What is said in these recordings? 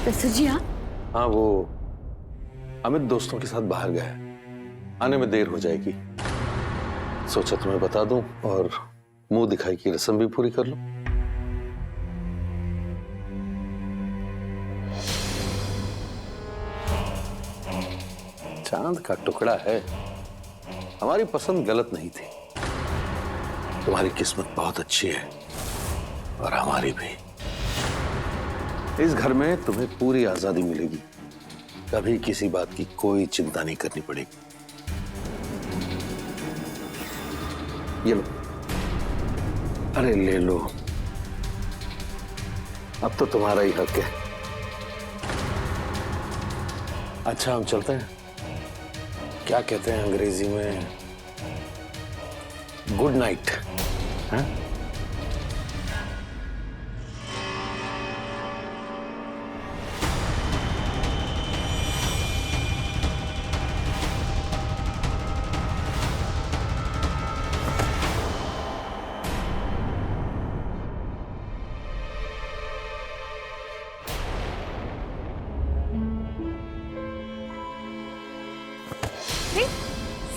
ससुर जी हाँ? हाँ, वो अमित दोस्तों के साथ बाहर गया है, आने में देर हो जाएगी। सोचा तुम्हें बता दूं और मुंह दिखाई की रस्म भी पूरी कर लो। चांद का टुकड़ा है, हमारी पसंद गलत नहीं थी। तुम्हारी किस्मत बहुत अच्छी है और हमारी भी। इस घर में तुम्हें पूरी आजादी मिलेगी, कभी किसी बात की कोई चिंता नहीं करनी पड़ेगी। ये लो। अरे ले लो, अब तो तुम्हारा ही हक है। अच्छा, हम चलते हैं। क्या कहते हैं अंग्रेजी में? Good night. हाँ?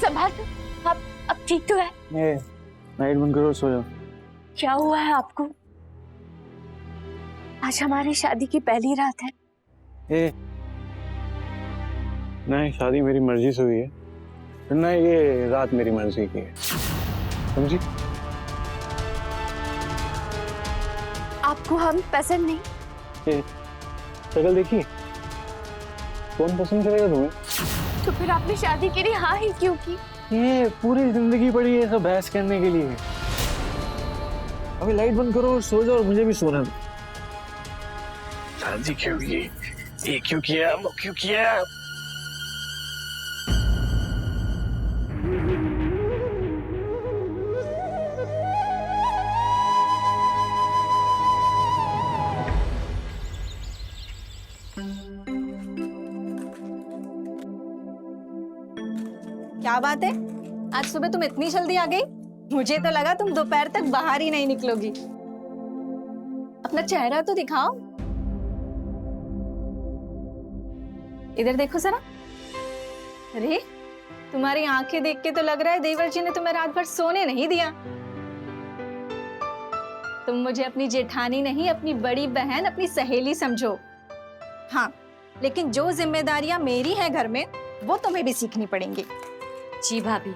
संभाल कर, आप अब ठीक तो है? लाइट बंद करो, सो जाओ। क्या हुआ है आपको? आज हमारी शादी की पहली रात है। नहीं, शादी मेरी मर्जी से हुई है, नहीं ये रात मेरी मर्जी की है, समझी? आपको हम पसंद नहीं? शक्ल देखी, कौन पसंद करेगा तुम्हें? तो फिर आपने शादी के लिए हाँ ही क्यों की? ये पूरी जिंदगी पड़ी है सब बहस करने के लिए। अभी लाइट बंद करो, सो जाओ, मुझे भी सोना है। शादी क्यों की? ये क्यों किया, वो क्यों किया? क्या बात है, आज सुबह तुम इतनी जल्दी आ गई? मुझे तो लगा तुम दोपहर तक बाहर ही नहीं निकलोगी। अपना चेहरा तो दिखाओ, इधर देखो जरा। अरे तुम्हारी आंखें देख के तो लग रहा है देवर जी ने तुम्हें रात भर सोने नहीं दिया। तुम मुझे अपनी जेठानी नहीं, अपनी बड़ी बहन, अपनी सहेली समझो। हाँ, लेकिन जो जिम्मेदारियां मेरी हैं घर में, वो तुम्हें भी सीखनी पड़ेंगी। जी भाभी,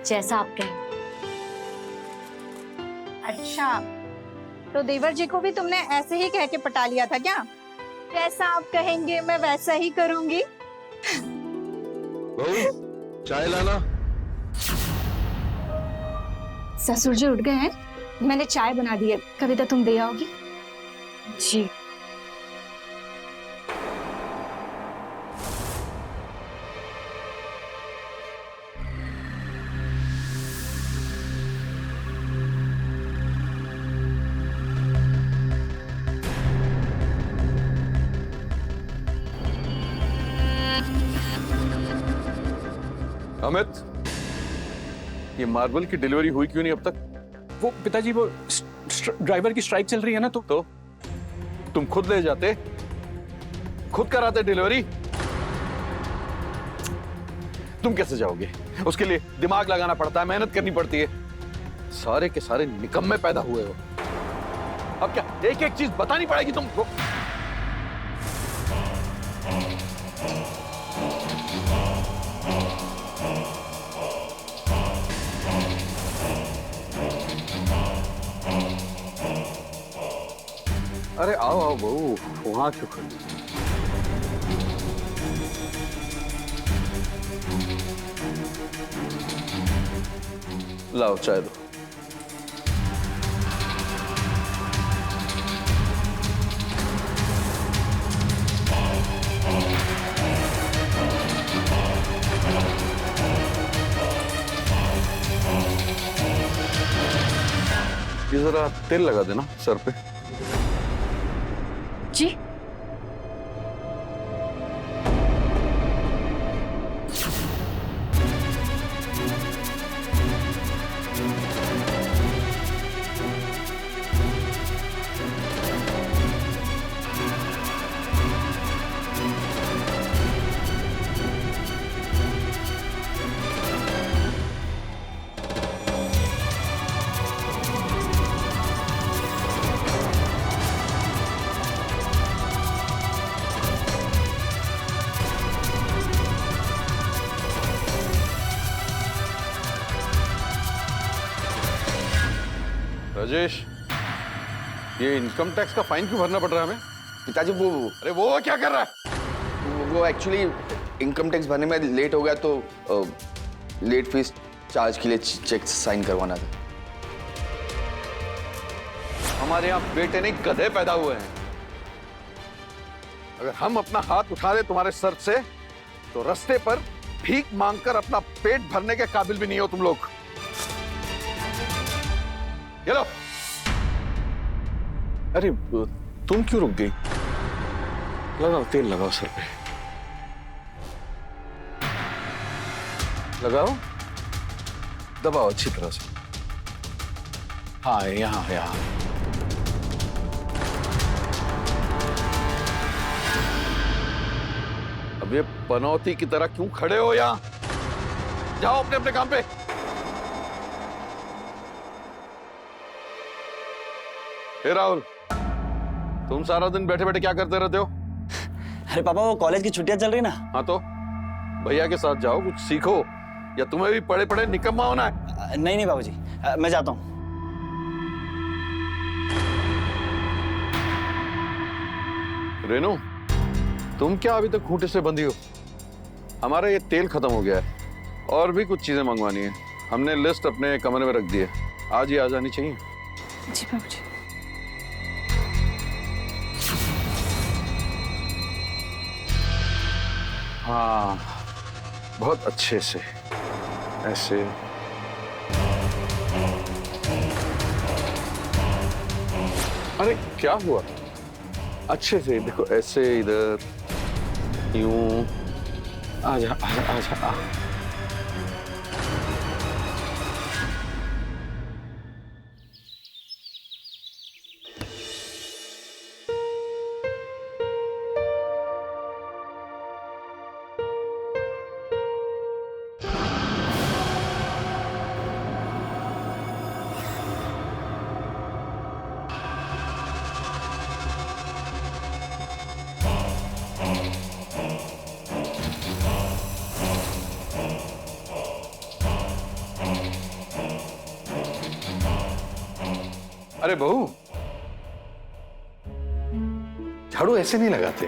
जैसा आप कहें। अच्छा, तो देवर जी को भी तुमने ऐसे ही कह के पटा लिया था क्या? जैसा आप कहेंगे मैं वैसा ही करूंगी। बहू, चाय लाना। ससुर जी उठ गए हैं, मैंने चाय बना दी है, कविता तुम दे आओगी? जी। अमित, ये मार्बल की डिलीवरी हुई क्यों नहीं अब तक? वो पिताजी, वो ड्राइवर की स्ट्राइक चल रही है ना, तो तुम खुद ले जाते, खुद कराते डिलीवरी। तुम कैसे जाओगे? उसके लिए दिमाग लगाना पड़ता है, मेहनत करनी पड़ती है। सारे के सारे निकम्मे पैदा हुए हो। अब क्या एक एक चीज बतानी पड़ेगी तुमको? अरे आओ आओ बहू, वहां क्यों खड़ी? लाओ चाय दो। ये जरा तेल लगा देना सर पे। जी। राजेश, ये इनकम टैक्स का फाइन क्यों भरना पड़ रहा है हमें? पिताजी वो अरे वो क्या कर रहा है? वो एक्चुअली इनकम टैक्स भरने में लेट हो गया तो लेट फीस चार्ज के लिए चेक साइन करवाना था। हमारे यहाँ बेटे नहीं गधे पैदा हुए हैं। अगर हम अपना हाथ उठा दे तुम्हारे सर से तो रास्ते पर भीख मांगकर अपना पेट भरने के काबिल भी नहीं हो तुम लोग। ये लो। अरे तुम क्यों रुक गई? लगाओ तेल, लगाओ सर पे, लगाओ, दबाओ अच्छी तरह से। हाँ यहाँ यहाँ। अब ये पनौती की तरह क्यों खड़े हो यहाँ? जाओ अपने अपने काम पे। हे राहुल, तुम सारा दिन बैठे बैठे क्या करते रहते हो? अरे पापा वो कॉलेज की छुट्टियां चल रही ना। हाँ तो भैया के साथ जाओ, कुछ सीखो, या तुम्हें भी पढ़े पढ़े निकम्मा होना है? नहीं नहीं बाबूजी, मैं जाता हूँ। रेनू, तुम क्या अभी तक खूंटे से बंधी हो? हमारा ये तेल खत्म हो गया है और भी कुछ चीजें मंगवानी है। हमने लिस्ट अपने कमरे में रख दी है, आज ही आ जानी चाहिए। जी बाबूजी। हाँ, बहुत अच्छे से ऐसे। अरे क्या हुआ? अच्छे से देखो, ऐसे इधर यूं। आजा आजा आजा आ। अरे बहू, झाड़ू ऐसे नहीं लगाते।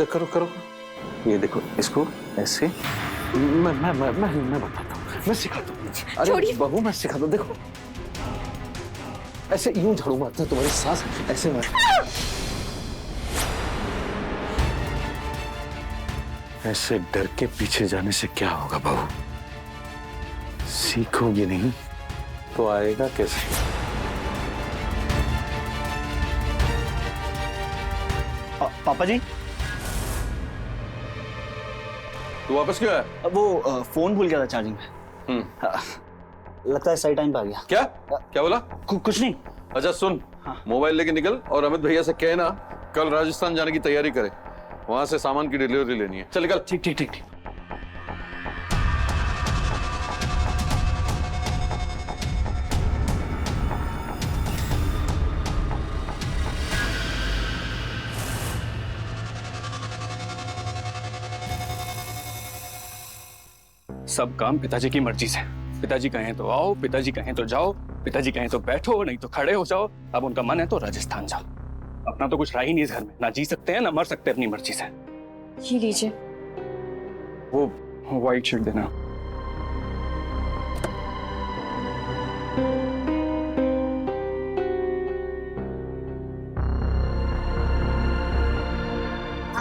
करो करो, ये देखो, इसको ऐसे। मैं बताता हूँ, मैं सिखाता हूँ। अरे बहू, मैं सिखाता हूँ, देखो ऐसे यूं झाड़ू मारते हैं तुम्हारी सास, ऐसे मार। ऐसे डर के पीछे जाने से क्या होगा बहू? सीखोगी नहीं तो आएगा कैसे? पापा जी, तू वापस क्यों आया? वो फोन भूल गया था चार्जिंग में। लगता है सही टाइम पे आ गया। क्या क्या बोला? कुछ नहीं। अच्छा सुन, हाँ। मोबाइल लेके निकल और अमित भैया से कहना कल राजस्थान जाने की तैयारी करे, वहां से सामान की डिलीवरी लेनी है। चल निकल। ठीक ठीक ठीक ठीक। सब काम पिताजी की मर्जी से। पिताजी कहें तो आओ, पिताजी कहें तो जाओ, पिताजी कहें तो बैठो, नहीं तो खड़े हो जाओ। अब उनका मन है तो राजस्थान जाओ। अपना तो कुछ रहा ही नहीं इस घर में, ना जी सकते हैं ना मर सकते अपनी मर्जी से। ये लीजिए। वो व्हाइट शर्ट देना।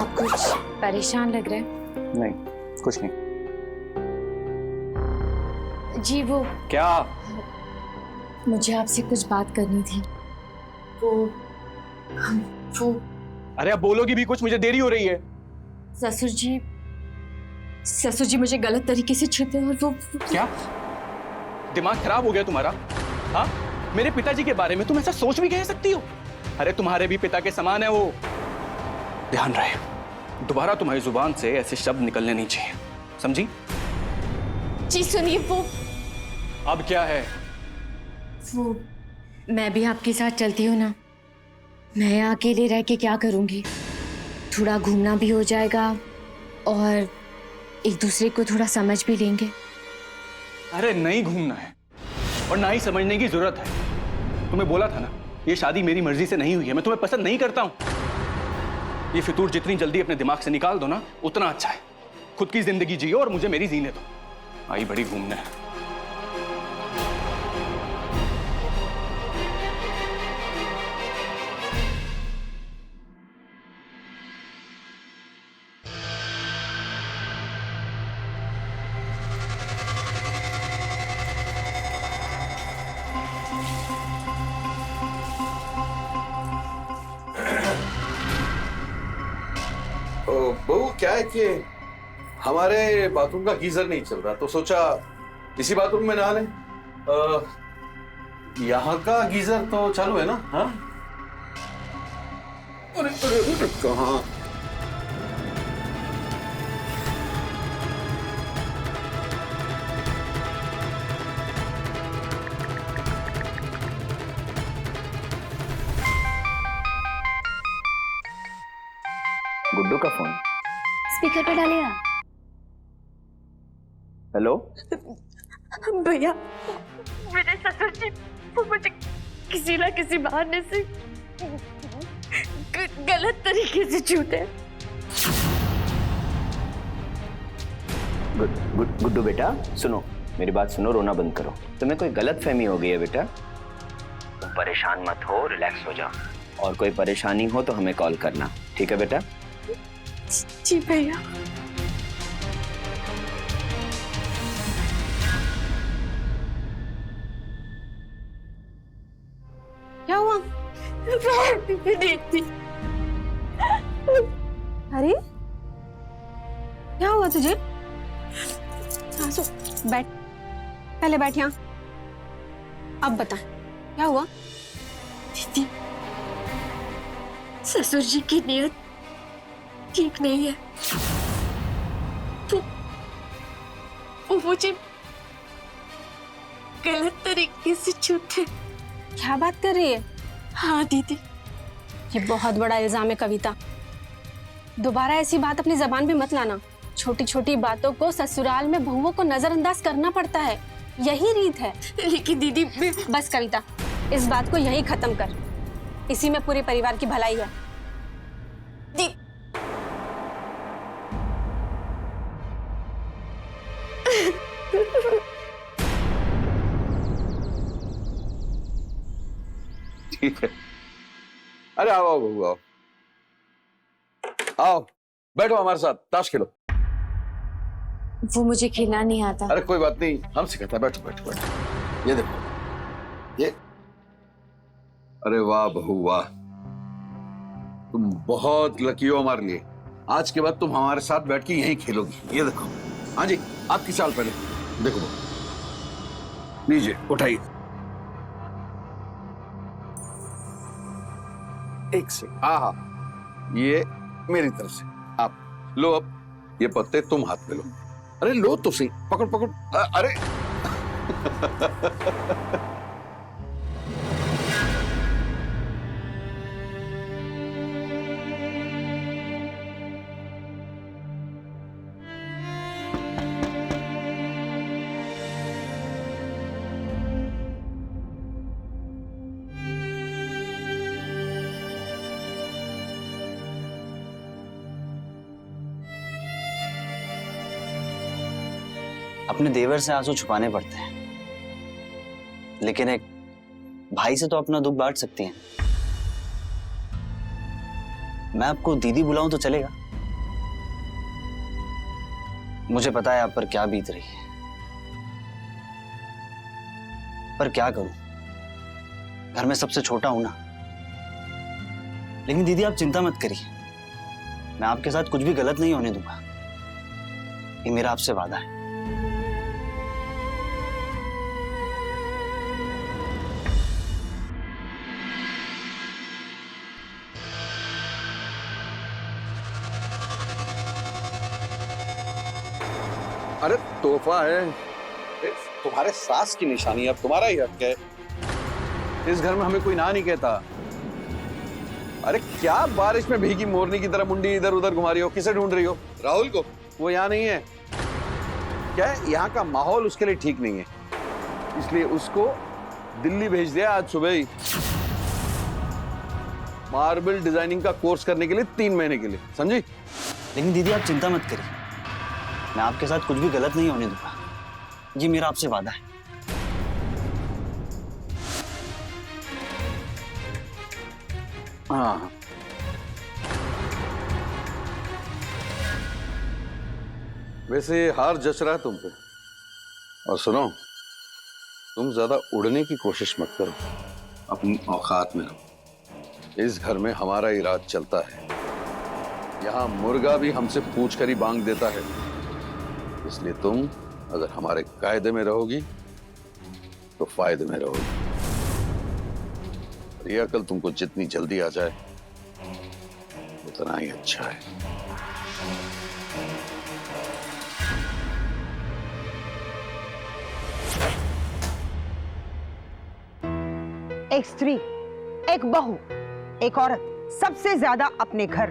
आप कुछ परेशान लग रहे हैं। नहीं कुछ नहीं। जी वो क्या? मुझे आपसे कुछ बात करनी थी। वो अरे अब बोलोगी भी कुछ, मुझे देरी हो रही है। ससुर जी मुझे गलत तरीके से छुपे और वो क्या दिमाग खराब हो गया तुम्हारा? हाँ, मेरे पिताजी के बारे में तुम ऐसा सोच भी कह सकती हो? अरे तुम्हारे भी पिता के समान है वो। ध्यान रहे, दोबारा तुम्हारी जुबान से ऐसे शब्द निकलने नहीं चाहिए, समझी? जी सुनिए, वो अब क्या है? वो मैं भी आपके साथ चलती हूँ ना। मैं यहाँ अकेले रह के क्या करूँगी? थोड़ा घूमना भी हो जाएगा और एक दूसरे को थोड़ा समझ भी लेंगे। अरे नहीं घूमना है, और ना ही समझने की जरूरत है। तुम्हें बोला था ना, ये शादी मेरी मर्जी से नहीं हुई है, मैं तुम्हें पसंद नहीं करता हूं। ये फितूर जितनी जल्दी अपने दिमाग से निकाल दो ना, उतना अच्छा है। खुद की जिंदगी जियो और मुझे मेरी जीने दो। आई बड़ी घूमने। बहू क्या है कि हमारे बाथरूम का गीजर नहीं चल रहा, तो सोचा इसी बाथरूम में नहा लें। यहाँ का गीजर तो चालू है ना? हाँ, अरे अरे अरे कहाँ? गुड्डू का फोन। स्पीकर पे डालिए ना। हेलो। भैया, मेरे ससुर जी वो मुझे किसी ना किसी बहाने से गलत तरीके से छूटे। गुड्डू बेटा सुनो, मेरी बात सुनो, रोना बंद करो। तुम्हें कोई गलत फहमी हो गई है बेटा। तुम परेशान मत हो, रिलैक्स हो जाओ, और कोई परेशानी हो तो हमें कॉल करना, ठीक है बेटा? जी भैया। क्या हुआ? अरे क्या हुआ तुझे? आंसू, बैठ, पहले बैठ यहाँ। अब बता क्या हुआ? दीदी, ससुर जी की नीयत ठीक नहीं है। वो मुझे गलत तरीके से छूते। क्या बात कर रही है? हाँ दीदी। ये बहुत बड़ा इल्जाम है कविता। दोबारा ऐसी बात अपनी जबान पे मत लाना। छोटी छोटी बातों को ससुराल में बहुओं को नजरअंदाज करना पड़ता है, यही रीत है। लेकिन दीदी बस कविता, इस बात को यही खत्म कर। इसी में पूरे परिवार की भलाई है। ठीक है, अरे आओ आओ बहू, आओ आओ, बैठो हमारे साथ, ताश खेलो। वो मुझे खेलना नहीं आता। अरे कोई बात नहीं, हम सिखाते हैं, बैठो बैठो बैठो। ये देखो, ये, अरे वाह बहू वाह, तुम बहुत लकी हो हमारे लिए। आज के बाद तुम हमारे साथ बैठ के यहीं खेलोगी। ये देखो, हाँ जी, आपकी चाल पहले देखो बहू, लीजिए उठाइए। एक से, हाँ हाँ, ये मेरी तरफ से, आप लो। अब ये पत्ते तुम हाथ में लो। अरे लो तो सही, पकड़ पकड़। अरे अपने देवर से आंसू छुपाने पड़ते हैं, लेकिन एक भाई से तो अपना दुख बांट सकती हैं। मैं आपको दीदी बुलाऊं तो चलेगा? मुझे पता है आप पर क्या बीत रही है, पर क्या करूं, घर में सबसे छोटा हूं ना। लेकिन दीदी आप चिंता मत करिए, मैं आपके साथ कुछ भी गलत नहीं होने दूंगा। ये मेरा आपसे वादा है। अरे तोहफा है, तुम्हारे सास की निशानी, अब तुम्हारा ही हक है। इस घर में हमें कोई ना नहीं कहता। अरे क्या बारिश में भीगी मोरनी की तरह मुंडी इधर उधर घुमा रही हो? किसे ढूंढ रही हो? राहुल को? वो यहाँ नहीं है। क्या है, यहाँ का माहौल उसके लिए ठीक नहीं है। इसलिए उसको दिल्ली भेज दिया आज सुबह ही, मार्बल डिजाइनिंग का कोर्स करने के लिए 3 महीने के लिए, समझी? लेकिन दीदी आप चिंता मत करिए, मैं आपके साथ कुछ भी गलत नहीं होने दूंगा। ये मेरा आपसे वादा है। हाँ, वैसे हार जच रहा है तुम पे। और सुनो, तुम ज्यादा उड़ने की कोशिश मत करो, अपनी औकात में रहो। इस घर में हमारा ही राज चलता है, यहाँ मुर्गा भी हमसे पूछ कर ही बांग देता है। इसलिए तुम अगर हमारे कायदे में रहोगी तो फायदे में रहोगी। और ये अकल तुमको जितनी जल्दी आ जाए उतना ही अच्छा है। एक स्त्री, एक बहू, एक औरत सबसे ज्यादा अपने घर,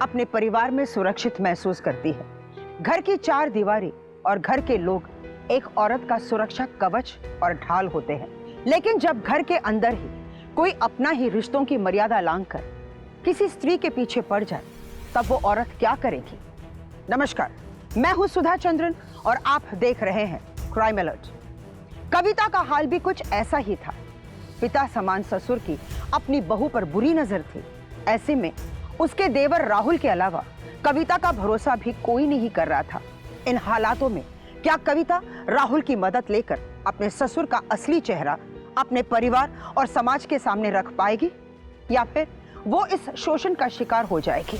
अपने परिवार में सुरक्षित महसूस करती है। घर की 4 दीवारें और घर के लोग एक औरत का सुरक्षा कवच और ढाल होते हैं। लेकिन जब घर के अंदर ही कोई अपना ही रिश्तों की मर्यादा लांघकर किसी स्त्री के पीछे पड़ जाए, तब वो औरत क्या करेगी? नमस्कार, मैं हूं सुधा चंद्रन और आप देख रहे हैं क्राइम अलर्ट। कविता का हाल भी कुछ ऐसा ही था। पिता समान ससुर की अपनी बहू पर बुरी नजर थी। ऐसे में उसके देवर राहुल के अलावा कविता का भरोसा भी कोई नहीं कर रहा था। इन हालातों में क्या कविता राहुल की मदद लेकर अपने ससुर का असली चेहरा अपने परिवार और समाज के सामने रख पाएगी, या फिर वो इस शोषण का शिकार हो जाएगी?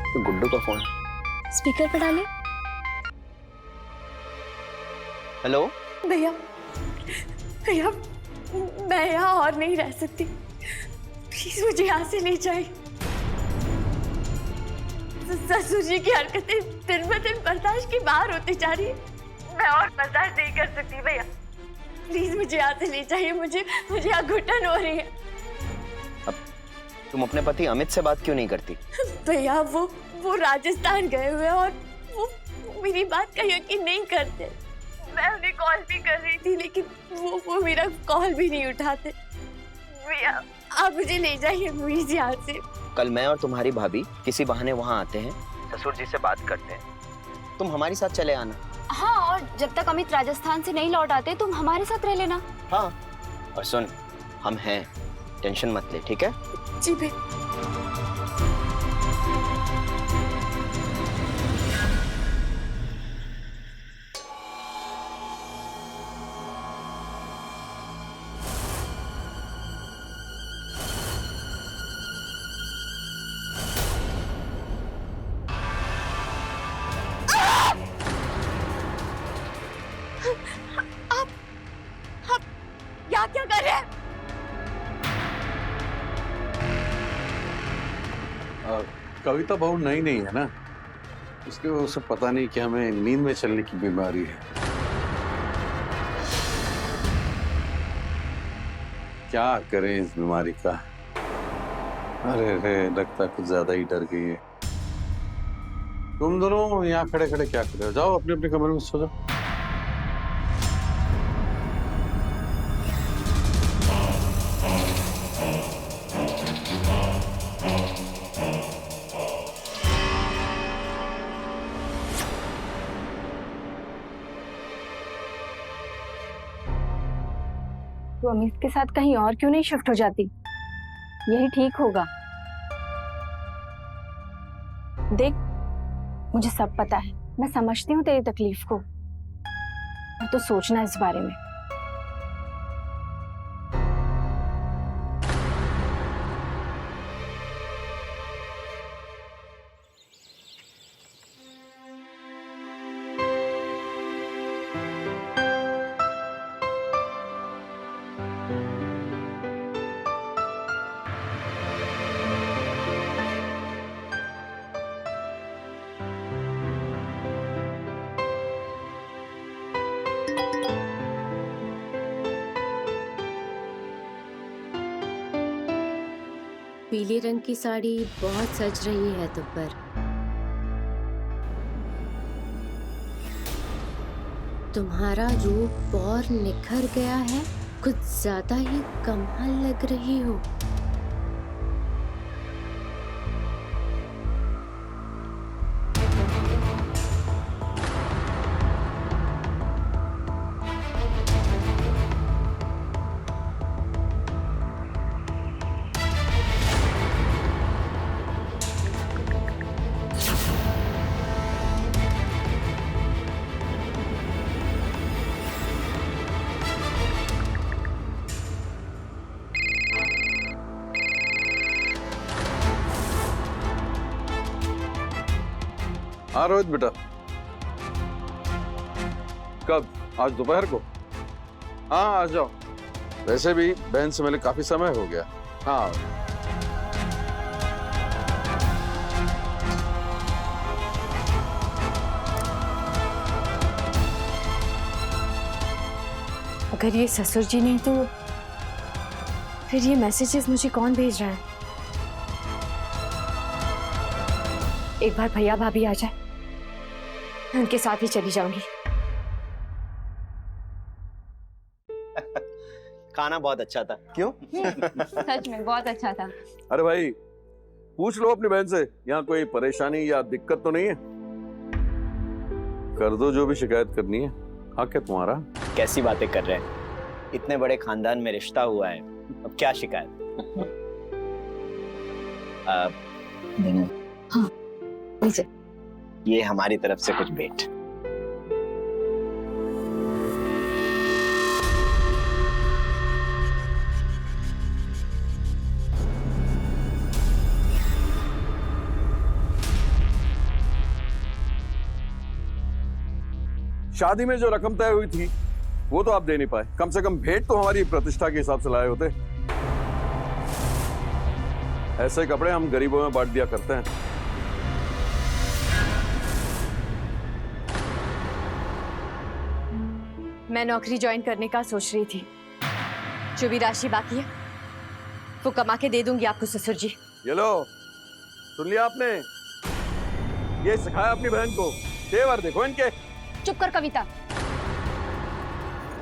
तो गुड्डू का फोन। स्पीकर पर डाले। हेलो भैया, भैया मैं यहाँ और नहीं रह सकती, प्लीज मुझे यहाँ से ले जाइए। ससुर जी की हरकतें दिन ब दिन बर्दाश्त की बाहर होती जा रही है। मैं और बर्दाश्त नहीं कर सकती भैया, प्लीज मुझे यहाँ से ले जाइए। मुझे यहाँ घुटन हो रही है। अब तुम अपने पति अमित से बात क्यों नहीं करती? भैया वो राजस्थान गए हुए और वो मेरी बात का यकीन नहीं करते। मैं उन्हें कॉल भी कर रही थी, लेकिन वो मेरा कॉल भी नहीं उठाते। भैया आप मुझे ले जाइए प्लीज यहाँ से। कल मैं और तुम्हारी भाभी किसी बहाने वहाँ आते हैं, ससुर जी से बात करते हैं। तुम हमारे साथ चले आना। हाँ, और जब तक अमित राजस्थान से नहीं लौट आते तुम हमारे साथ रह लेना। हाँ, और सुन, हम हैं, टेंशन मत ले, ठीक है? जी भैया। क्या कर रहे हैं? कविता बहू नहीं है ना, इसलिए उसे पता नहीं कि हमें नींद में चलने की बीमारी है। क्या करें इस बीमारी का? अरे लगता कुछ ज्यादा ही डर गई है। तुम दोनों यहाँ खड़े खड़े क्या कर रहे हो? जाओ अपने अपने कमरे में सो जाओ। तो अमित के साथ कहीं और क्यों नहीं शिफ्ट हो जाती? यही ठीक होगा। देख, मुझे सब पता है, मैं समझती हूँ तेरी तकलीफ को, और तो सोचना इस बारे में। पीले रंग की साड़ी बहुत सज रही है तुम पर। तुम्हारा रूप और निखर गया है, कुछ ज्यादा ही कमाल लग रही हो। हाँ रोहित बेटा, कब? आज दोपहर को? हाँ आ जाओ। वैसे भी बहन से मिले काफी समय हो गया। हाँ अगर ये ससुर जी नहीं तो फिर ये मैसेजेस मुझे कौन भेज रहा है? एक बार भैया भाभी आ जाए, मैं उनके साथ ही चली जाऊंगी। खाना बहुत अच्छा था। क्यों? सच में बहुत अच्छा था। अरे भाई पूछ लो अपनी बहन से, यहाँ कोई परेशानी या दिक्कत तो नहीं है? कर दो जो भी शिकायत करनी है। हाँ क्या तुम्हारा? कैसी बातें कर रहे हैं? इतने बड़े खानदान में रिश्ता हुआ है, अब क्या शिकायत? हाँ ये हमारी तरफ से कुछ भेंट। शादी में जो रकम तय हुई थी वो तो आप दे नहीं पाए, कम से कम भेंट तो हमारी प्रतिष्ठा के हिसाब से लाए होते। ऐसे कपड़े हम गरीबों में बांट दिया करते हैं। मैं नौकरी ज्वाइन करने का सोच रही थी। जो भी राशि बाकी है वो कमा के दे दूंगी आपको ससुर जी। ये लो, सुन लिया आपने? ये सिखाया अपनी बहन को। तेवर देखो इनके। चुप कर कविता।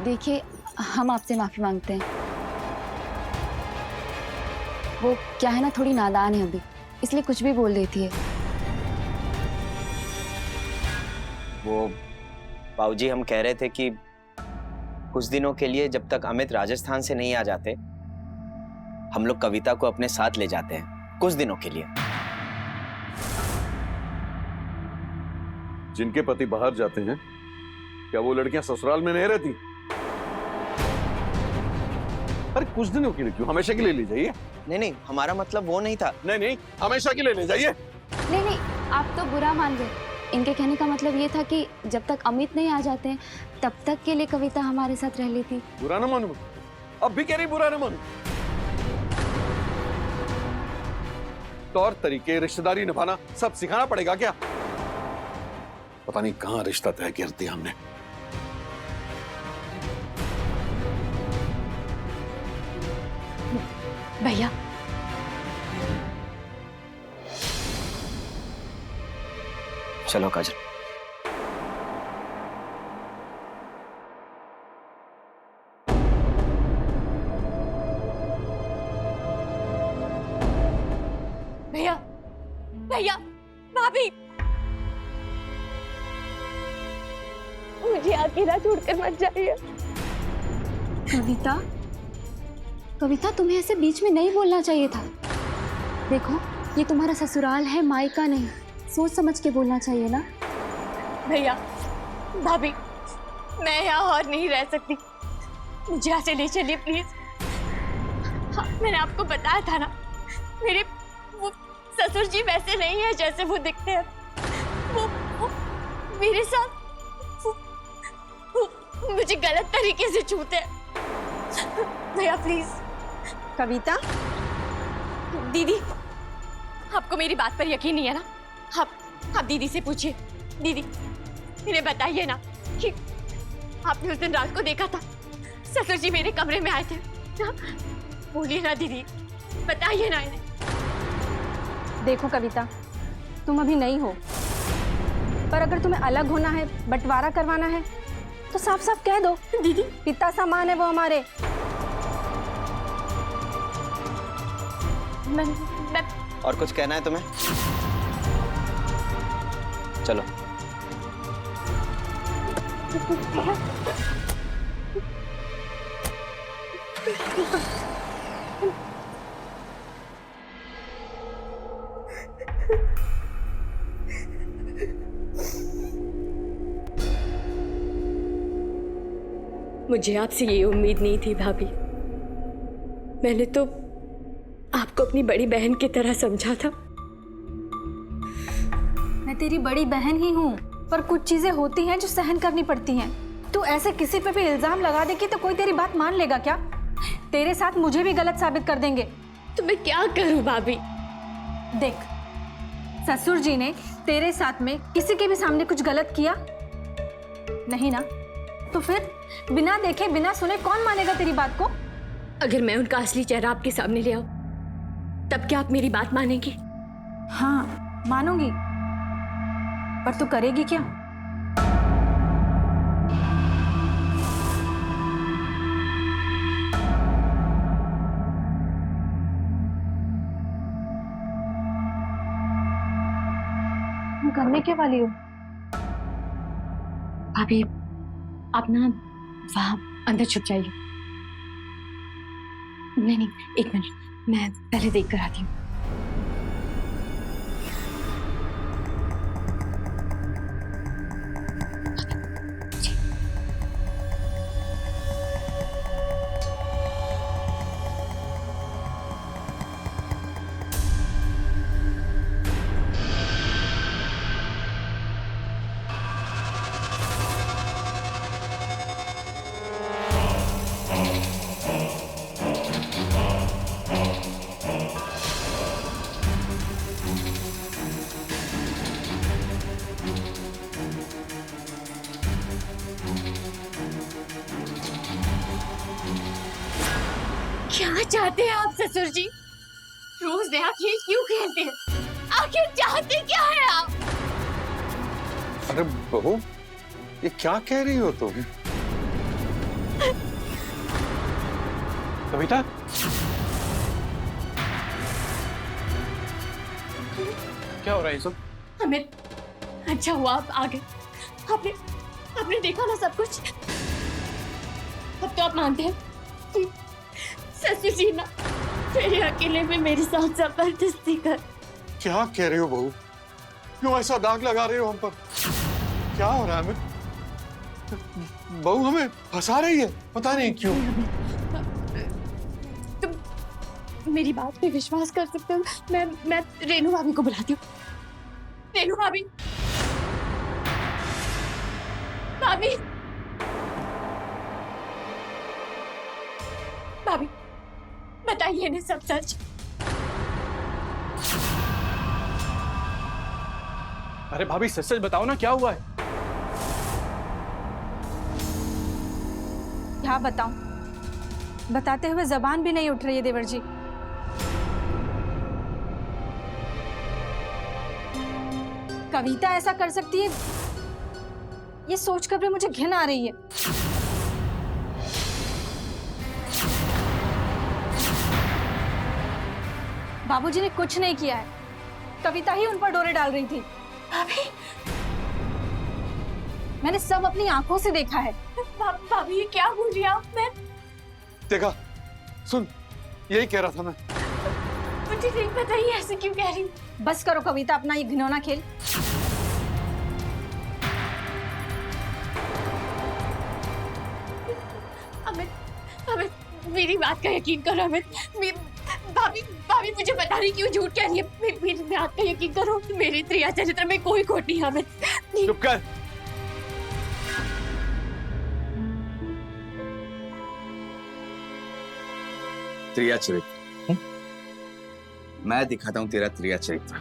देखिए हम आपसे माफी मांगते हैं। वो क्या है ना, थोड़ी नादान है अभी, इसलिए कुछ भी बोल देती है। वो बाबूजी हम कह रहे थे कि कुछ दिनों के लिए जब तक अमित राजस्थान से नहीं आ जाते हम लोग कविता को अपने साथ ले जाते हैं कुछ दिनों के लिए। जिनके पति बाहर जाते हैं क्या वो लड़कियां ससुराल में नहीं रहती? अरे कुछ दिनों के लिए क्यों, हमेशा के लिए ले जाइए। नहीं नहीं, हमारा मतलब वो नहीं था। नहीं नहीं, हमेशा के लिए ले जाइए। नहीं नहीं, आप तो बुरा मान गए। इनके कहने का मतलब ये था कि जब तक अमित नहीं आ जाते हैं तब तक के लिए कविता हमारे साथ रह लेती। बुरा न मानो, अब भी कह रही बुरा न मानो। तौर तरीके, रिश्तेदारी निभाना सब सिखाना पड़ेगा क्या? पता नहीं कहां रिश्ता तय कर दिया हमने। भैया चलो काजल। भैया भैया भाभी, मुझे अकेला छोड़कर मत जाइए। कविता, कविता तुम्हें ऐसे बीच में नहीं बोलना चाहिए था। देखो ये तुम्हारा ससुराल है, मायका नहीं। सोच समझ के बोलना चाहिए ना। भैया भाभी, मैं यहाँ और नहीं रह सकती, मुझे यहाँ से ले चलिए प्लीज। हाँ, मैंने आपको बताया था ना, मेरे वो ससुर जी वैसे नहीं है जैसे वो दिखते हैं। वो मेरे साथ वो मुझे गलत तरीके से छूते हैं। भैया प्लीज। कविता, दीदी, आपको मेरी बात पर यकीन नहीं है ना? आप दीदी से पूछिए। दीदी इन्हें बताइए ना कि आपने उस दिन रात को देखा था ससुर जी मेरे कमरे में आए थे। बोलिए ना दीदी, बताइए ना इन्हें। देखो कविता, तुम अभी नहीं हो, पर अगर तुम्हें अलग होना है, बंटवारा करवाना है, तो साफ साफ कह दो। दीदी, पिता समान है वो हमारे। मैं और कुछ कहना है तुम्हें? चलो। मुझे आपसे ये उम्मीद नहीं थी भाभी। मैंने तो आपको अपनी बड़ी बहन की तरह समझा था। मैं तेरी बड़ी बहन ही हूँ, पर कुछ चीजें होती हैं जो सहन करनी पड़ती हैं। तू ऐसे किसी पे भी इल्जाम लगा देगी तो कोई तेरी बात मान लेगा क्या? तेरे साथ मुझे भी गलत साबित कर देंगे। तो मैं क्या करूँ भाभी? देख, ससुर जी ने तेरे साथ में किसी के भी सामने कुछ गलत किया नहीं ना, तो फिर बिना देखे बिना सुने कौन मानेगा तेरी बात को? अगर मैं उनका असली चेहरा आपके सामने ले आऊं, तब क्या आप मेरी बात मानेंगी? हाँ, मानूंगी, पर तू करेगी क्या? तुम करने के वाली हो? भाभी, आप ना वहां अंदर छुप जाइए। नहीं, एक मिनट, मैं पहले देख कर आती हूँ। क्या चाहते हैं आप ससुर जी? रोज नया खेल क्यों खेलते हैं? आखिर चाहते क्या है आप? अरे बहू, ये क्या कह रही हो तुम? कविता, क्या हो रहा है ये सब? अमित, अच्छा हुआ आप आ गए। आपने देखा ना सब कुछ। अब तो आप मानते हैं कि ससुर जी ना मेरे अकेले में मेरे साथ जबरदस्ती कर। क्या कह रहे हो बहू? क्यों ऐसा दाग लगा रहे हो हम पर? क्या हो रहा है अमित? बहू हमें फंसा रही है, पता नहीं क्यों। तुम मेरी बात पे विश्वास कर सकते हो? मैं रेनू भाभी को बुलाती हूँ। रेनू भाभी, भाभी, भाभी, बताइए ना सब सच। अरे भाभी, सच सच बताओ ना, क्या हुआ है? क्या बताऊं? बताते हुए जबान भी नहीं उठ रही है देवर जी। कविता ऐसा कर सकती है, ये सोचकर भी मुझे घिन आ रही है। बाबूजी ने कुछ नहीं किया है, कविता ही उन पर डोरे डाल रही थी। भाभी, मैंने सब अपनी आंखों से देखा है। भाभी, ये क्या बोल रही हैं आप? मैं देखा, सुन, यही कह रहा था मैं। मुझे नहीं पता ये ऐसे क्यों कह रही। बस करो कविता अपना ये घिनौना खेल। अमित, मेरी बात का यकीन करो अमित। भाभी मुझे पता नहीं क्यों झूठ कह रही है। मेरी बात का यकीन करो, मेरी त्रिया चरित्र में कोई खोट नहीं है अमित। चुप कर। त्रिया चरित्र? मैं दिखाता हूं तेरा त्रिया चरित्र।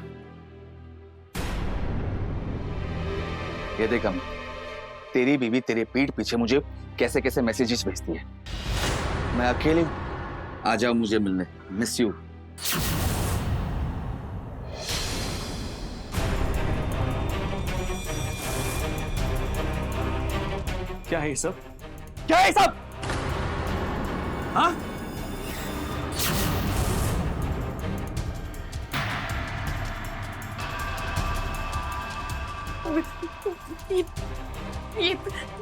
ये देख हम, तेरी बीवी तेरे पीठ पीछे मुझे कैसे कैसे मैसेजेस भेजती है। मैं अकेली हूं, आ जाओ मुझे मिलने, मिस यू। क्या है ये सब? क्या है ये सब? हाँ? ये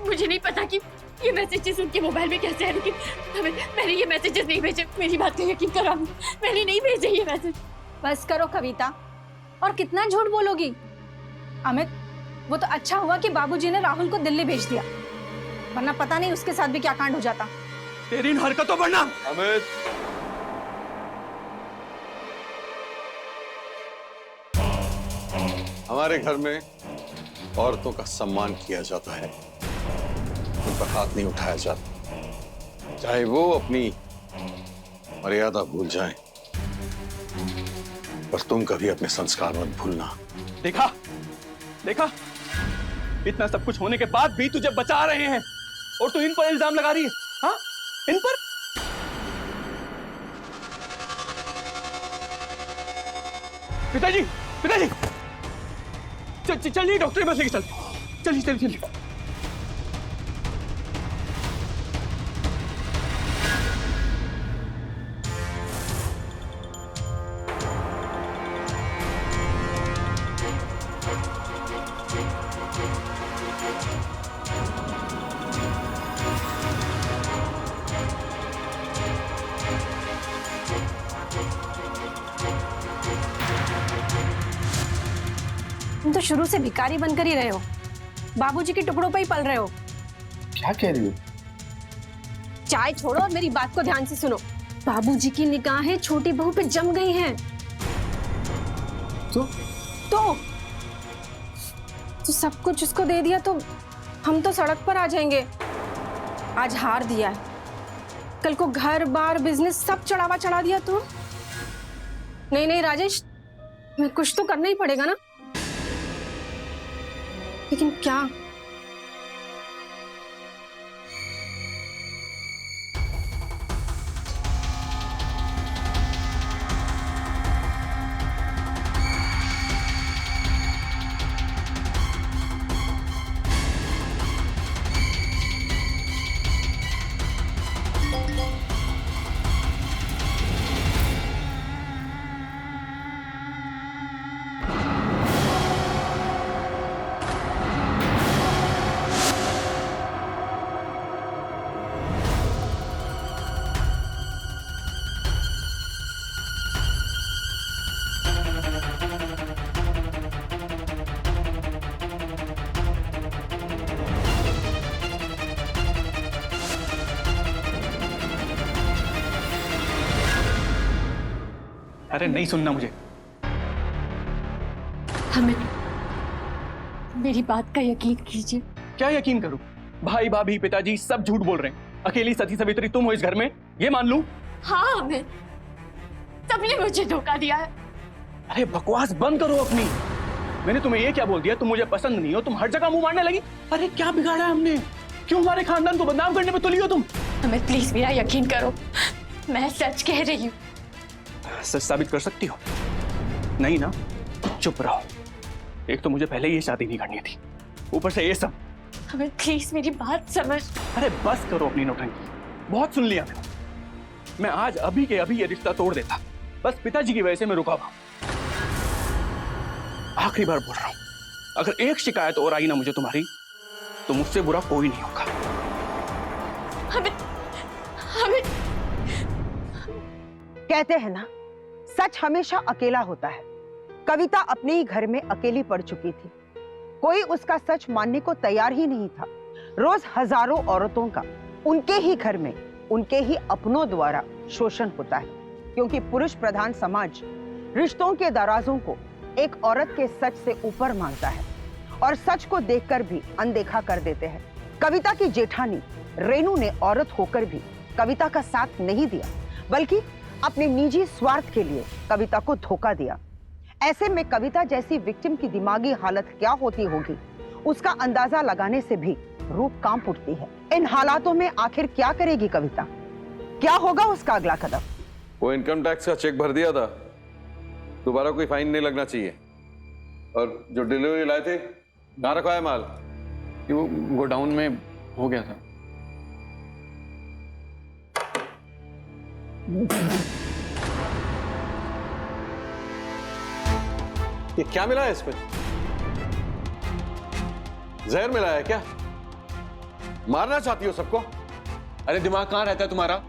मुझे नहीं पता कि ये मैसेजेस उनके मोबाइल में कैसे है, लेकिन मैंने ये मैसेजेस नहीं भेजे। मेरी बात का यकीन करो, मैंने नहीं भेजे ये मैसेज। बस करो कविता, और कितना झूठ बोलोगी? अमित, वो तो अच्छा हुआ कि बाबूजी ने राहुल को दिल्ली भेज दिया, वरना पता नहीं उसके साथ भी क्या कांड हो जाता। तेरी इन हरकतों पर ना अमित, हमारे घर में औरतों का सम्मान किया जाता है, उन पर हाथ नहीं उठाया जाता, चाहे वो अपनी मर्यादा भूल जाएं। पर तुम कभी अपने संस्कार मत भूलना। देखा देखा, इतना सब कुछ होने के बाद भी तुझे बचा रहे हैं और तू इन पर इल्जाम लगा रही है। हाँ, इन पर? पिताजी, पिताजी, चलिए डॉक्टर के पास लेके चल। चलिए चलिए चलिए। तुम तो शुरू से भिखारी बनकर ही रहे हो, बाबूजी के टुकड़ों पे ही पल रहे हो। क्या कह रही हो? चाय छोड़ो और मेरी बात को ध्यान से सुनो। बाबूजी की निगाहें छोटी बहू पे जम गई हैं। तो सब कुछ उसको दे दिया तो हम तो सड़क पर आ जाएंगे। आज हार दिया है, कल को घर बार बिजनेस सब चढ़ावा चढ़ा दिया तो। नहीं नहीं राजेश, मैं कुछ तो करना ही पड़ेगा ना, लेकिन क्या? अरे नहीं सुनना मुझे। हमें मेरी बात का यकीन कीजिए। क्या यकीन करूं? भाई भाभी पिताजी सब झूठ बोल रहे हैं। अकेली सती सवित्री तुम हो इस घर में, ये मान लूं? हाँ हमें सबने मुझे धोखा दिया है। अरे बकवास बंद करो अपनी। मैंने तुम्हें ये क्या बोल दिया? तुम मुझे पसंद नहीं हो, तुम हर जगह मुंह मारने लगी। अरे क्या बिगाड़ा है हमने? क्यों हमारे खानदान को बदनाम करने पे तुली हो तुम? हमें प्लीज मेरा यकीन करो, मैं सच कह रही हूँ। सच साबित कर सकती हो? नहीं ना, चुप रहो। एक तो मुझे पहले ये शादी नहीं करनी थी, ऊपर से ये सब। हमें प्लीज मेरी बात समझ। अरे बस करो अपनी नौटंकी, बहुत सुन लिया मैंने। मैं आज अभी के अभी ये रिश्ता तोड़ देता, बस पिताजी की वजह से मैं रुका हुआ। आखिरी बार बोल रहा हूं, अगर एक शिकायत और आई ना मुझे तुम्हारी, तो मुझसे बुरा कोई नहीं होगा। हमें हमें कहते हैं ना, सच हमेशा अकेला होता है। कविता अपने ही घर में अकेली पड़ चुकी थी, कोई उसका सच मानने को तैयार ही नहीं था। रोज हजारों औरतों का उनके ही घर में उनके ही अपनों द्वारा शोषण होता है, क्योंकि पुरुष प्रधान समाज रिश्तों के दराजों को एक औरत के सच से ऊपर मानता है और सच को देखकर भी अनदेखा कर देते हैं। कविता की जेठानी रेनू ने औरत होकर भी कविता का साथ नहीं दिया, बल्कि अपने निजी स्वार्थ के लिए कविता को धोखा दिया। ऐसे में कविता जैसी विक्टिम की दिमागी हालत क्या होती होगी, उसका अंदाजा लगाने से भी रूप कांप उठती है। इन हालातों में आखिर क्या करेगी कविता? क्या होगा उसका अगला कदम? वो इनकम टैक्स का चेक भर दिया था, दोबारा कोई फाइन नहीं लगना चाहिए। और जो डिलीवरी लाए थे, कहाँ रखा है माल? वो गोडाउन में हो गया था। ये क्या मिला है इसमें? जहर मिला है क्या? मारना चाहती हो सबको? अरे दिमाग कहाँ रहता है तुम्हारा?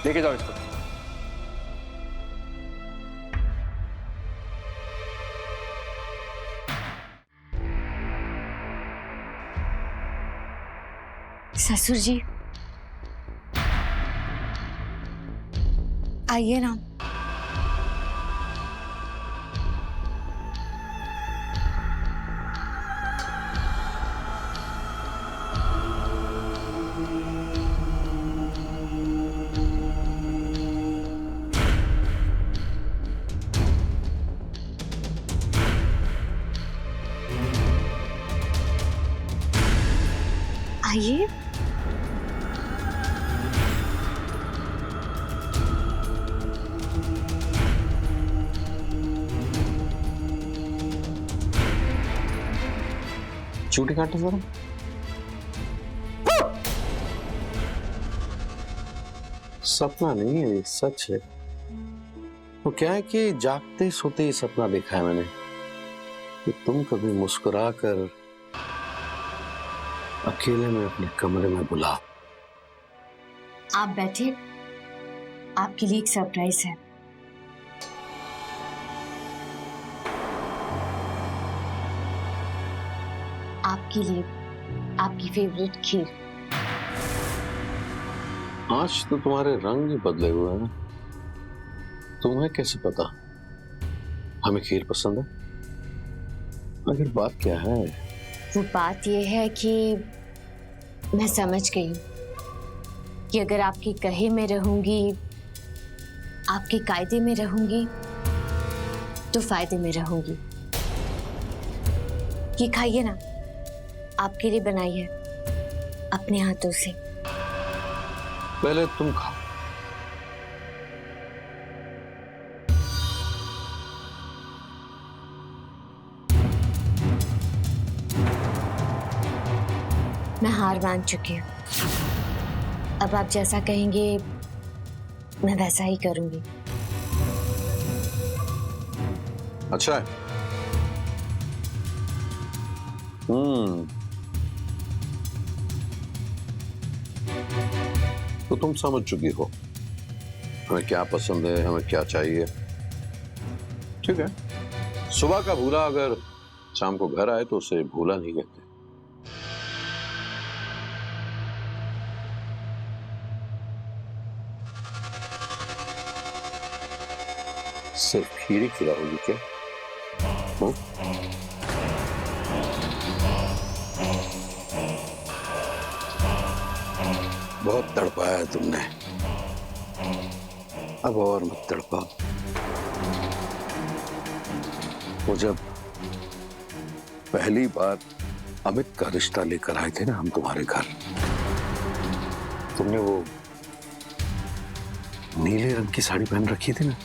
लेके जाओ इसको। ससुर जी आइए ना। आइए। चूटी काटो जरा। सपना नहीं है, सच है। वो क्या है कि जागते सोते ही सपना देखा है मैंने कि तुम कभी मुस्कुरा कर अकेले में अपने कमरे में बुलाओ। आप बैठिए, आपके लिए एक सरप्राइज है। आपके लिए आपकी फेवरेट खीर। आज तो तुम्हारे रंग ही बदले हुए हैं। तुम्हें कैसे पता हमें खीर पसंद है? आखिर बात क्या है? वो बात ये है कि मैं समझ गई हूँ कि अगर आपके कहे में रहूंगी, आपके कायदे में रहूंगी, तो फायदे में रहूंगी। ये खाइए ना, आपके लिए बनाई है अपने हाथों से। पहले तुम खाओ। मैं हार मान चुकी हूँ। अब आप जैसा कहेंगे मैं वैसा ही करूंगी। अच्छा है। तो तुम समझ चुकी हो हमें क्या पसंद है, हमें क्या चाहिए। ठीक है, सुबह का भूला अगर शाम को घर आए तो उसे भूला नहीं कहते। सिर्फ खीर ही खिलाओगी क्या? बहुत तड़पाया है तुमने, अब और मत तड़पाओ। वो जब पहली बार अमित का रिश्ता लेकर आए थे ना हम तुम्हारे घर, तुमने वो नीले रंग की साड़ी पहन रखी थी ना,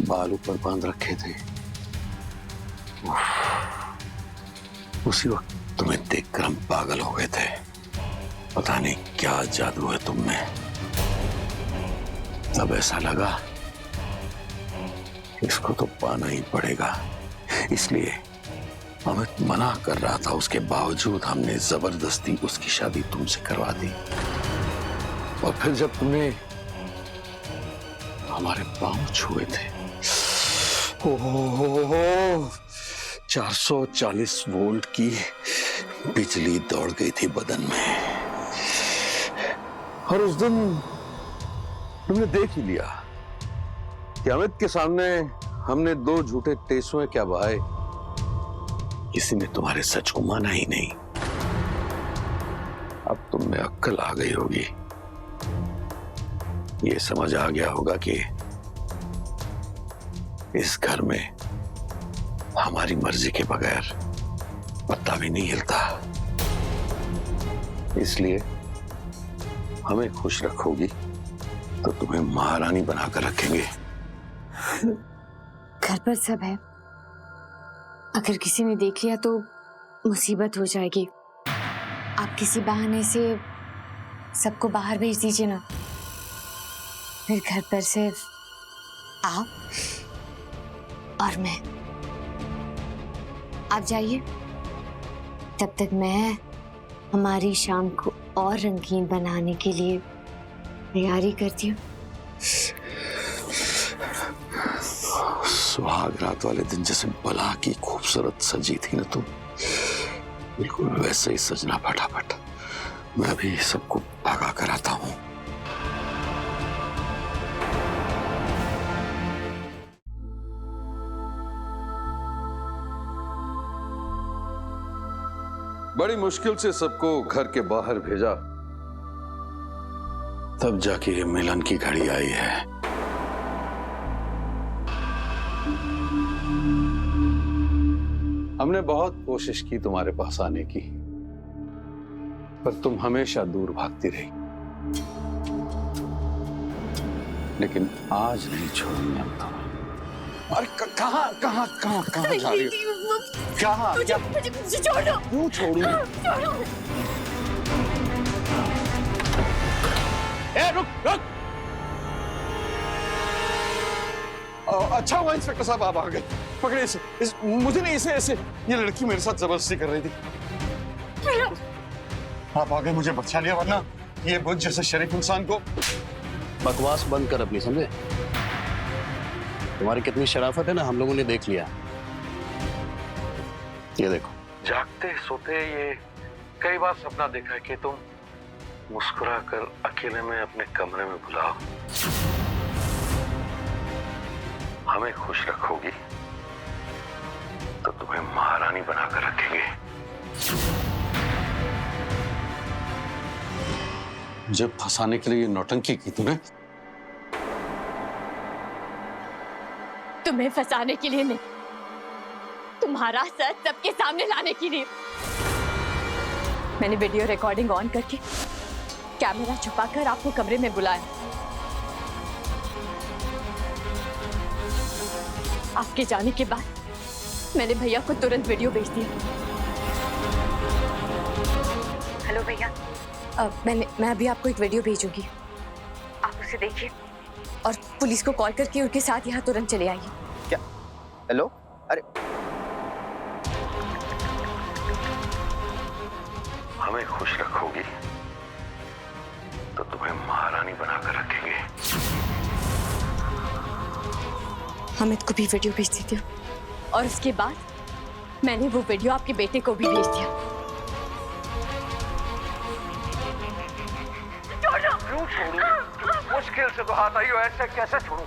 बाल ऊपर बांध रखे थे। उसी वक्त तुम्हें देखकर हम पागल हो गए थे। पता नहीं क्या जादू है तुम में। तब ऐसा लगा इसको तो पाना ही पड़ेगा। इसलिए अमित मना कर रहा था, उसके बावजूद हमने जबरदस्ती उसकी शादी तुमसे करवा दी। और फिर जब तुमने हमारे पांव छुए थे, ओहो, 440 वोल्ट की बिजली दौड़ गई थी बदन में। और उस दिन तुमने देख ही लिया कि अमित के सामने हमने 2 झूठे टेसुए क्या बहाए, किसी ने तुम्हारे सच को माना ही नहीं। अब तुम में अक्ल आ गई होगी, ये समझ आ गया होगा कि इस घर में हमारी मर्जी के बगैर पत्ता भी नहीं हिलता। इसलिए हमें खुश रखोगी तो तुम्हें महारानी बनाकर रखेंगे। घर पर सब है, अगर किसी ने देख लिया तो मुसीबत हो जाएगी। आप किसी बहाने से सबको बाहर भेज दीजिए ना, फिर घर पर सिर्फ आप और मैं। आप जाइए, तब तक मैं हमारी शाम को और रंगीन बनाने के लिए तैयारी करती हूँ। सुहाग रात वाले दिन जैसे बला की खूबसूरत सजी थी ना तुम, बिल्कुल वैसे ही सजना फटाफट। मैं भी सबको भगा कर आता हूँ। बड़ी मुश्किल से सबको घर के बाहर भेजा, तब जाके ये मिलन की घड़ी आई है। हमने बहुत कोशिश की तुम्हारे पास आने की, पर तुम हमेशा दूर भागती रही। लेकिन आज नहीं छोड़ेंगे हम तुम्हें। अरे कहाँ कहाँ कहाँ कहाँ जा रही हो? कहाँ? क्या? मुझे छोड़ो। क्यों छोड़ूंगी? छोड़ो। ए, रुक रुक। अच्छा हुआ इंस्पेक्टर साहब आप आ गए। पकड़े इसे। मुझे नहीं, इसे ऐसे। ये लड़की मेरे साथ जबरदस्ती कर रही थी। आप आ गए, मुझे बचा लिया, वरना ये बुद्ध जैसे शरीफ इंसान को। बकवास बंद कर अपनी, समझे? तुम्हारी कितनी शराफत है ना, हम लोगों ने देख लिया। ये देखो, जागते सोते ये कई बार सपना देखा है कि तुम मुस्कुरा कर अकेले में अपने कमरे में बुलाओ, हमें खुश रखोगी तो तुम्हें महारानी बनाकर रखेंगे। मुझे फंसाने के लिए ये नौटंकी की तूने? तुम्हें फंसाने के लिए नहीं, तुम्हारा सच सबके सामने लाने के लिए। मैंने वीडियो रिकॉर्डिंग ऑन करके कैमरा छुपाकर आपको कमरे में बुलाया। आपके जाने के बाद मैंने भैया को तुरंत वीडियो भेज दिया। हेलो भैया, मैं अभी आपको एक वीडियो भेजूंगी, आप उसे देखिए और पुलिस को कॉल करके उनके साथ यहाँ तुरंत चले आइए। क्या? हेलो? अरे हमें खुश रखोगी तो तुम्हें महारानी बनाकर रखेंगे। अमित को भी वीडियो भेज देती हूँ और उसके बाद मैंने वो वीडियो आपके बेटे को भी भेज दिया। क्यों छोड़ूं? मुश्किल से तो हाथ आई हो, ऐसे कैसे छोड़ूं?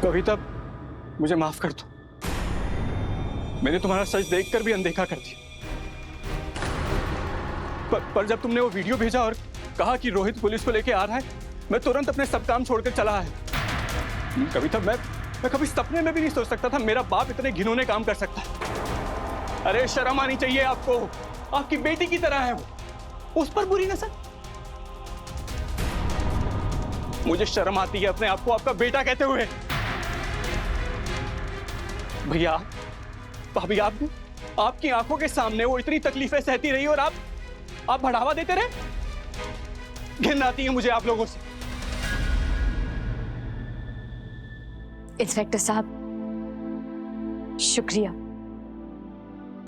कविता, मुझे माफ कर दो। मैंने तुम्हारा सच देखकर भी अनदेखा कर दिया। पर जब तुमने वो वीडियो भेजा और कहा कि रोहित पुलिस को लेके आ रहा है, मैं तुरंत अपने सब काम छोड़कर चला आया। कविता, मैं कभी सपने में भी नहीं सोच सकता था मेरा बाप इतने घिनौने काम कर सकता है। अरे शर्म आनी चाहिए आपको, आपकी बेटी की तरह है वो, उस पर बुरी नजर। मुझे शर्म आती है अपने आप को आपका बेटा कहते हुए। भैया, भाभी, आपकी आंखों के सामने वो इतनी तकलीफें सहती रही और आप बढ़ावा देते रहे। घिन आती है मुझे आप लोगों से। इंस्पेक्टर साहब, शुक्रिया,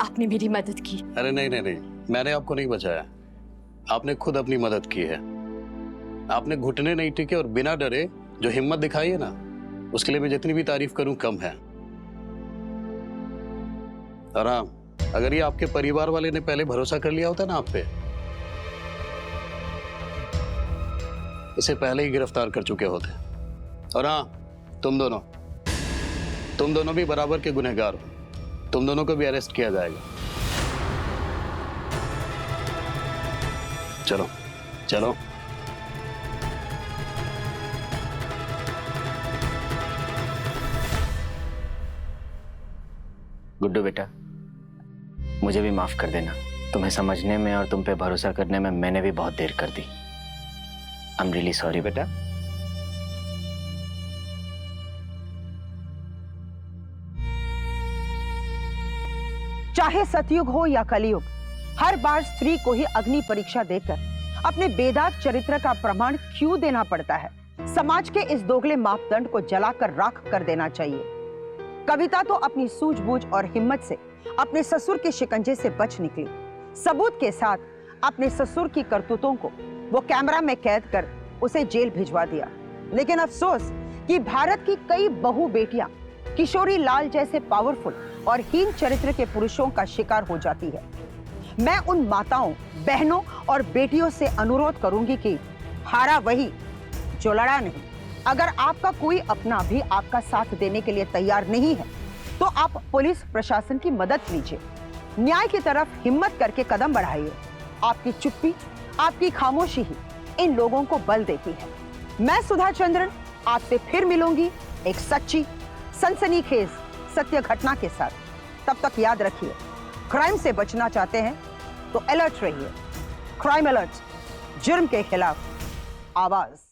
आपने मेरी मदद की। अरे नहीं, मैंने आपको नहीं बचाया, आपने खुद अपनी मदद की है। आपने घुटने नहीं टिके और बिना डरे जो हिम्मत दिखाई है ना, उसके लिए मैं जितनी भी तारीफ करूं कम है। और हाँ, अगर ये आपके परिवार वाले ने पहले भरोसा कर लिया होता ना आप पे, इसे पहले ही गिरफ्तार कर चुके होते। और हाँ, तुम दोनों भी बराबर के गुनहगार हो, तुम दोनों को भी अरेस्ट किया जाएगा। चलो चलो। गुड्डू बेटा, मुझे भी माफ कर देना। तुम्हें समझने में और तुम पे भरोसा करने में मैंने भी बहुत देर कर दी। आई एम रियली सॉरी बेटा। चाहे सतयुग हो या कलयुग, हर बार स्त्री को ही अग्नि परीक्षा देकर अपने बेदाग चरित्र का प्रमाण क्यों देना पड़ता है? समाज के इस दोगले मापदंड को जलाकर राख कर देना चाहिए। कविता तो अपनी सूझबूझ और हिम्मत से अपने ससुर के शिकंजे से बच निकली। सबूत के साथ अपने ससुर की करतूतों को वो कैमरा में कैद कर उसे जेल भिजवा दिया। लेकिन अफसोस कि भारत की कई बहू बेटियां किशोरी लाल जैसे पावरफुल और हीन चरित्र के पुरुषों का शिकार हो जाती है। मैं उन माताओं, बहनों और बेटियों से अनुरोध करूंगी कि हारा वही जो लड़ा नहीं। अगर आपका कोई अपना भी आपका साथ देने के लिए तैयार नहीं है तो आप पुलिस प्रशासन की मदद लीजिए। न्याय की तरफ हिम्मत करके कदम बढ़ाइए। आपकी चुप्पी, आपकी खामोशी ही इन लोगों को बल देती है। मैं सुधा चंद्रन आपसे फिर मिलूंगी एक सच्ची सनसनीखेज सत्य घटना के साथ। तब तक याद रखिए, क्राइम से बचना चाहते हैं तो अलर्ट रहिए। क्राइम अलर्ट, जुर्म के खिलाफ आवाज।